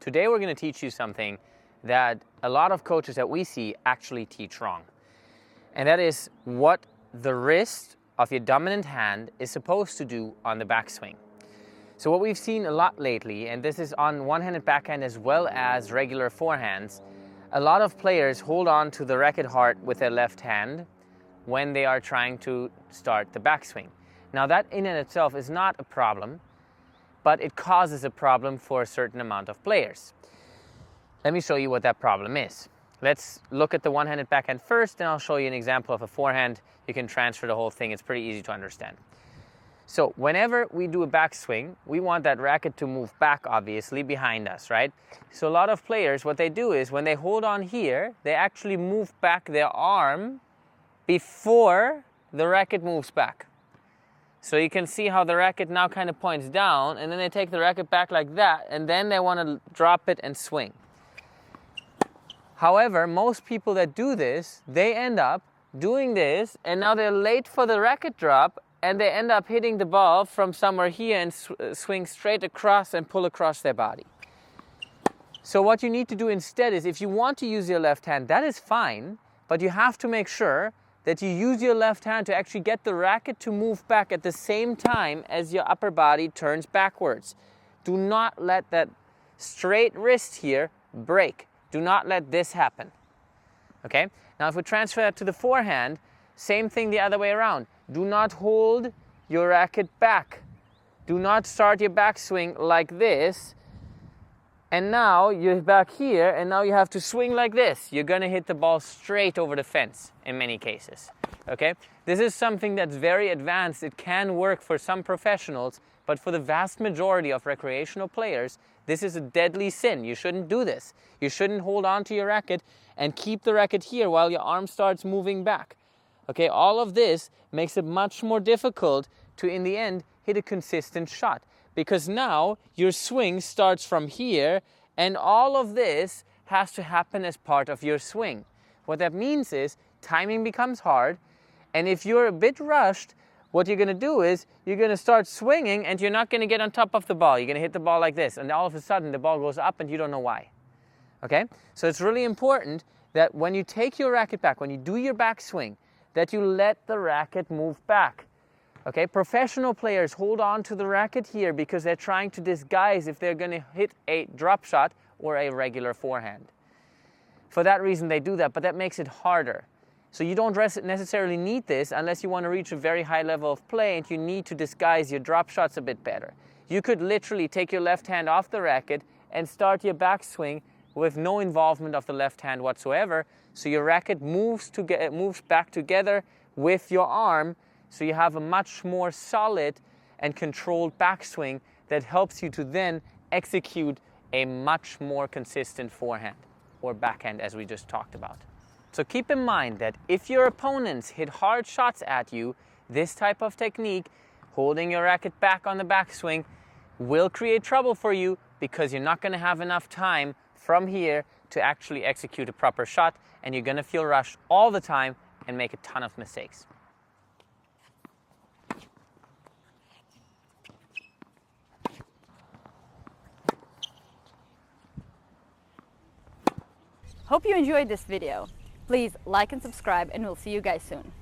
Today we're going to teach you something that a lot of coaches that we see actually teach wrong. And that is what the wrist of your dominant hand is supposed to do on the backswing. So what we've seen a lot lately, and this is on one-handed backhand as well as regular forehands, a lot of players hold on to the racket hard with their left hand when they are trying to start the backswing. Now that in and itself is not a problem, but it causes a problem for a certain amount of players. Let me show you what that problem is. Let's look at the one-handed backhand first, and I'll show you an example of a forehand. You can transfer the whole thing. It's pretty easy to understand. So whenever we do a backswing, we want that racket to move back, obviously, behind us, right? So a lot of players, what they do is when they hold on here, they actually move back their arm before the racket moves back. So you can see how the racket now kind of points down, and then they take the racket back like that, and then they want to drop it and swing. However, most people that do this, they end up doing this, and now they're late for the racket drop, and they end up hitting the ball from somewhere here and swing straight across and pull across their body. So what you need to do instead is, if you want to use your left hand, that is fine, but you have to make sure that you use your left hand to actually get the racket to move back at the same time as your upper body turns backwards. Do not let that straight wrist here break. Do not let this happen. Okay? Now if we transfer that to the forehand, same thing the other way around. Do not hold your racket back. Do not start your backswing like this. And now you're back here, and now you have to swing like this. You're going to hit the ball straight over the fence in many cases. Okay? This is something that's very advanced. It can work for some professionals, but for the vast majority of recreational players, this is a deadly sin. You shouldn't do this. You shouldn't hold on to your racket and keep the racket here while your arm starts moving back. Okay? All of this makes it much more difficult to, in the end, hit a consistent shot. Because now your swing starts from here, and all of this has to happen as part of your swing. What that means is timing becomes hard, and if you're a bit rushed, what you're going to do is you're going to start swinging, and you're not going to get on top of the ball. You're going to hit the ball like this, and all of a sudden the ball goes up and you don't know why. Okay? So it's really important that when you take your racket back, when you do your backswing, that you let the racket move back. Okay, professional players hold on to the racket here because they're trying to disguise if they're going to hit a drop shot or a regular forehand. For that reason they do that, but that makes it harder. So you don't necessarily need this unless you want to reach a very high level of play and you need to disguise your drop shots a bit better. You could literally take your left hand off the racket and start your backswing with no involvement of the left hand whatsoever, so your racket moves back together with your arm. So you have a much more solid and controlled backswing that helps you to then execute a much more consistent forehand or backhand, as we just talked about. So keep in mind that if your opponents hit hard shots at you, this type of technique, holding your racket back on the backswing, will create trouble for you because you're not going to have enough time from here to actually execute a proper shot, and you're going to feel rushed all the time and make a ton of mistakes. Hope you enjoyed this video. Please like and subscribe, and we'll see you guys soon.